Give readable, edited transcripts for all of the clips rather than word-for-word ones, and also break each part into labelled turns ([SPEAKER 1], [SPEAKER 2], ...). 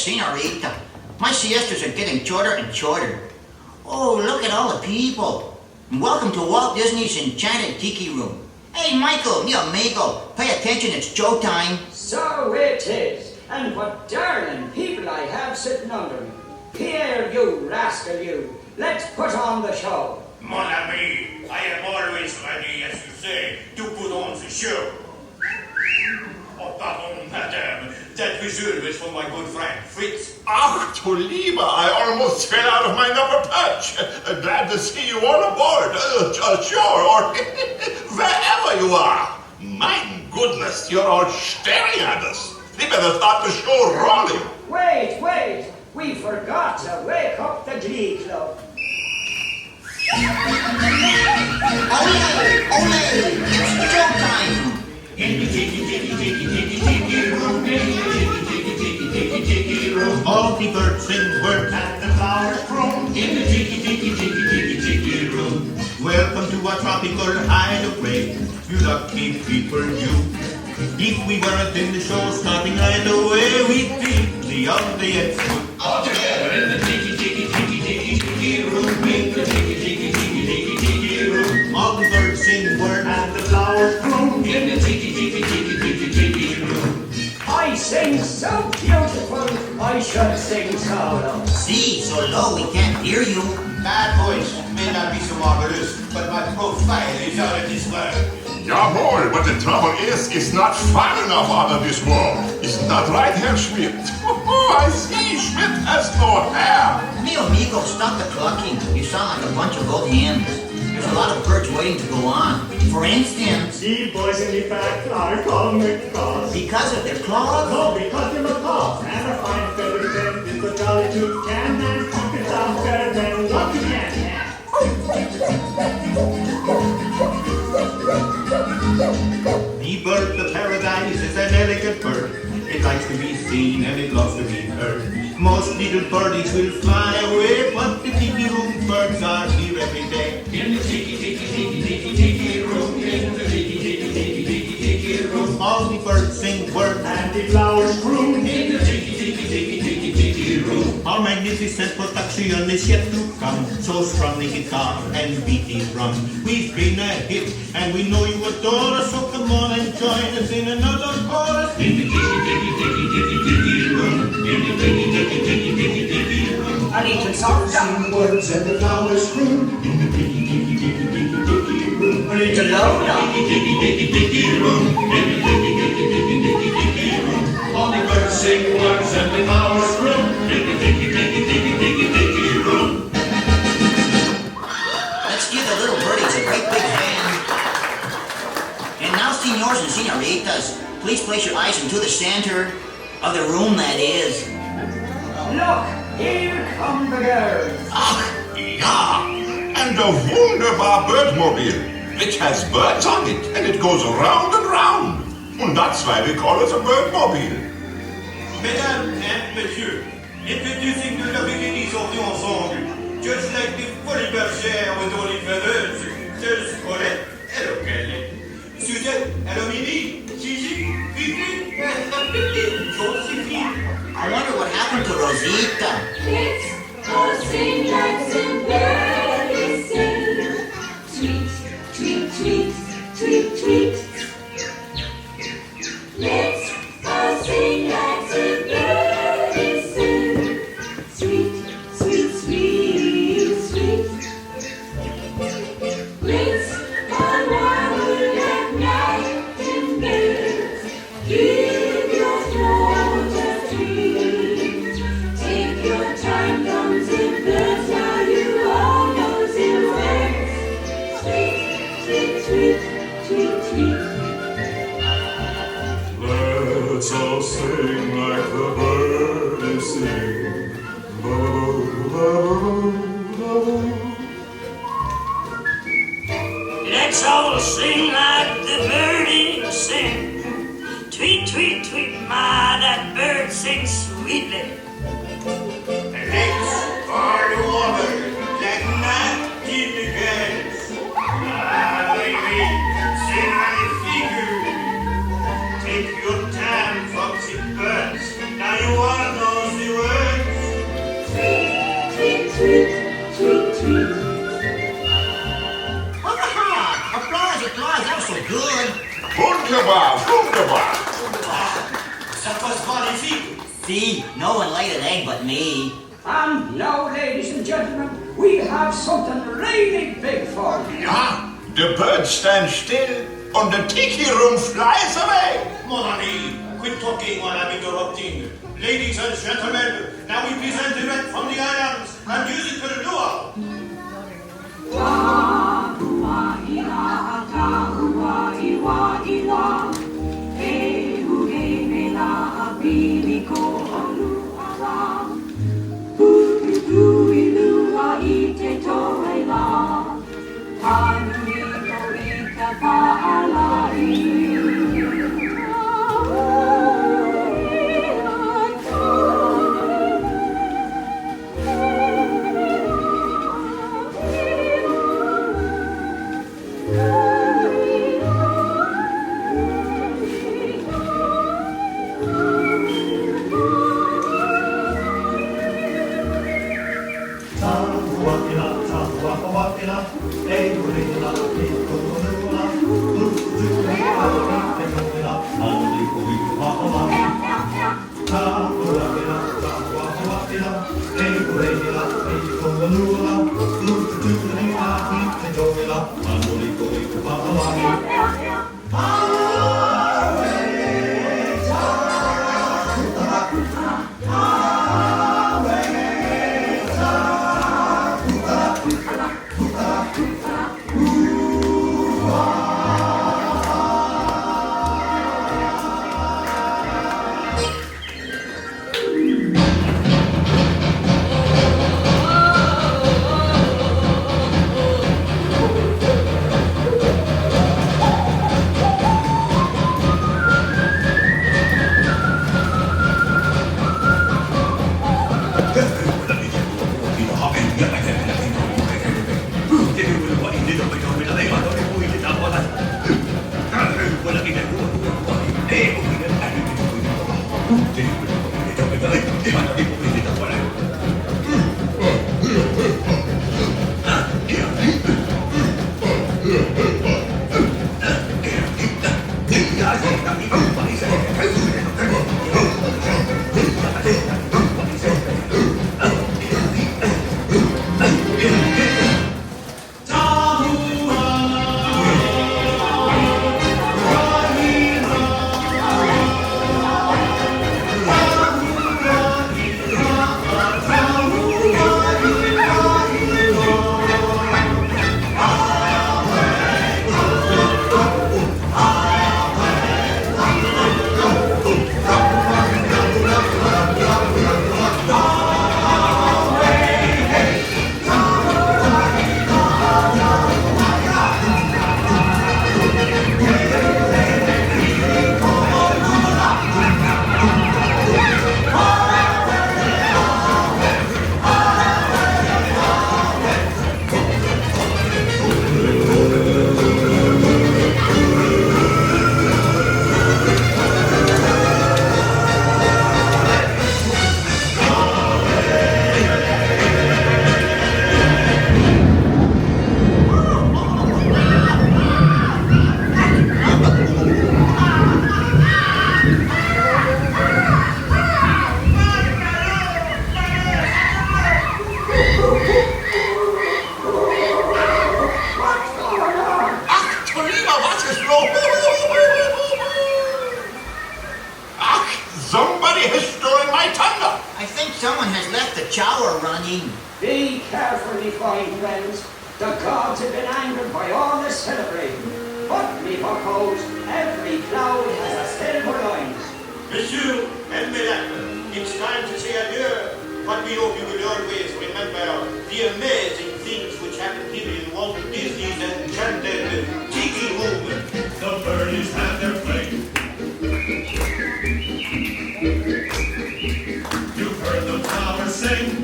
[SPEAKER 1] senorita. My siestas are getting shorter and shorter. Oh, look at all the people. Welcome to Walt Disney's Enchanted Tiki Room. Hey, Michael, mi amigo, pay attention, it's showtime.
[SPEAKER 2] So it is. And what darling people I have sitting under me. Pierre, you rascal, you. Let's put on the show.
[SPEAKER 3] Mon ami, I am always ready, as you say, to put on the show. Oh, pardon, madame. That whistle was for my good friend, Fritz.
[SPEAKER 4] Ach, du Lieber, I almost fell out of my number perch. Glad to see you all aboard. Sure, or wherever you are. My goodness, you're all staring at us. We better start the show rolling.
[SPEAKER 2] Wait. We forgot to wake up the Glee Club.
[SPEAKER 1] Ole, it's showtime.
[SPEAKER 3] In the tiki, tiki, tiki, tiki, tiki room. In the tiki, tiki, tiki, tiki, tiki room.
[SPEAKER 5] All the birds sing words
[SPEAKER 3] And the flowers bloom. In the tiki, tiki, tiki, tiki, tiki room.
[SPEAKER 5] Welcome to our tropical hideaway. You lucky people, you. If we weren't in the show starting right away, we'd be the ugliest.
[SPEAKER 3] All together in the tiki, tiki, tiki, tiki, tiki room. In the tiki, tiki, tiki, tiki, tiki room.
[SPEAKER 5] All the birds sing words
[SPEAKER 3] And the flowers bloom. In the tiki, tiki, tiki, tiki, tiki room.
[SPEAKER 2] I sing so beautiful, I should sing solo.
[SPEAKER 1] See, so low we can't hear you.
[SPEAKER 3] That voice may not be so marvelous, but my profile is out of this world.
[SPEAKER 4] Jawohl, but the trouble is, it's not far enough out of this world. Isn't that right, Herr Schmidt? I see, Schmidt has no hair.
[SPEAKER 1] Mi amigo, stop the clucking. You sound like a bunch of old hens. There's a lot of birds waiting to go on. For instance,
[SPEAKER 6] The boys in the back are calling because.
[SPEAKER 1] because of their claws.
[SPEAKER 6] No, because they're macaws. And a fine feathered friend is a jolly tooth can and talking sounds better than what you can.
[SPEAKER 5] The bird of paradise is an elegant bird. It likes to be seen and it loves to be heard. Most little birdies will fly away, but the tiki room birds are here every day.
[SPEAKER 3] In the tiki, tiki, tiki, tiki, tiki room. In the tiki, tiki, tiki, tiki, tiki room.
[SPEAKER 5] All the birds sing words
[SPEAKER 6] And the flowers bloom.
[SPEAKER 3] In the tiki, tiki, tiki, tiki, tiki room.
[SPEAKER 5] Our magnificent production is yet to come. So strum the guitar and beat the drum. We've been a hit and we know you adore us. So come on and join us in another chorus.
[SPEAKER 3] In the tiki, tiki, tiki, tiki, tiki room. In the tiki, tiki, tiki, tiki, tiki room.
[SPEAKER 2] A little softer,
[SPEAKER 6] Words and the flowers bloom.
[SPEAKER 3] In the tiki, tiki, tiki, tiki, tiki room.
[SPEAKER 2] a little louder.
[SPEAKER 3] Tiki, tiki, tiki, tiki room. In the tiki, tiki, tiki, tiki, tiki room. All the birds sing words and the flowers bloom. In the tiki, tiki, tiki, tiki, tiki room.
[SPEAKER 1] Let's give the little birdies a great big hand. And now, senors and senoritas, please place your eyes into the center of the room, that is.
[SPEAKER 2] Look, here come the girls.
[SPEAKER 4] Ach, ja. And a wunderbar Birdmobile, which has birds on it, and it goes round and round. And that's why we call it a Birdmobile.
[SPEAKER 3] Mesdames and messieurs, introducing the lovely sorties ensemble. Just like the funny bergère with all the feathers. There's Colette. Hello, Kelly. Suzette. Hello, Mimi. Gigi. Fifi. Josephine.
[SPEAKER 1] I wonder what happened to Rosita.
[SPEAKER 7] Let's all sing like some birdies sing. Tweet, tweet, tweet, tweet, tweet. Let's all sing like some birdies sing. Sweet, sweet, sweet, sweet. Let's all warble like nightingales. Give your throat a treat. Take your time, comes in birds, now you all know the words. Tweet, tweet, tweet, tweet, tweet.
[SPEAKER 4] Let's all sing like the birds sing.
[SPEAKER 8] Let's all sing like the birdies sing. Tweet, tweet, tweet, my, that bird sings sweetly.
[SPEAKER 3] Let's all over like nightingales. Ah, baby, sing on the figure. Take your time, foxy birds. Now you all know the words.
[SPEAKER 4] Wunderbar, wunderbar.
[SPEAKER 3] Ça passe magnifique.
[SPEAKER 1] See, no one laid an egg but me.
[SPEAKER 2] And now, ladies and gentlemen, we have something really big for you.
[SPEAKER 4] Yeah, the bird stands still and the tiki room flies away.
[SPEAKER 3] Mon ami, quit talking while I'm interrupting. Ladies and gentlemen, now we present direct from the islands a musical duo.
[SPEAKER 4] Somebody has stolen my thunder.
[SPEAKER 1] I think someone has left the shower running.
[SPEAKER 2] Be careful, me fine friends. The gods have been angered by all this celebrating. But, me buckos, every cloud has a silver lines.
[SPEAKER 3] Monsieur and Mesdames, it's time to say adieu. But we hope you will always remember the amazing things which happened here in Walt Disney's Enchanted Tiki Room.
[SPEAKER 6] The birdies have their flame. You've heard the flowers sing.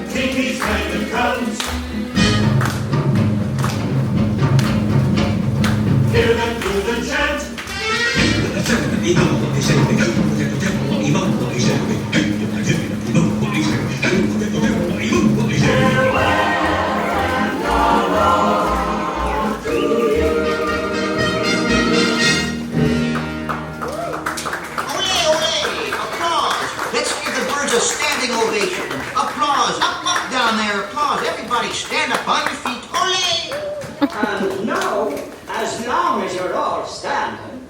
[SPEAKER 6] Tiki's kingdom comes. Hear them do the chant.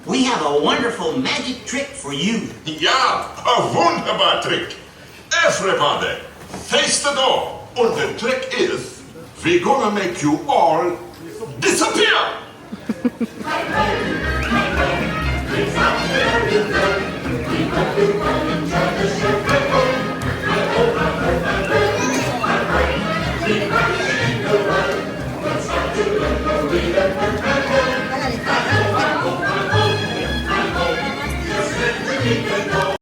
[SPEAKER 1] we have a wonderful magic trick for you.
[SPEAKER 4] Ja, a wunderbar Trick. Everybody, face the door. And the trick is, we're gonna make you all disappear.
[SPEAKER 7] Thank you.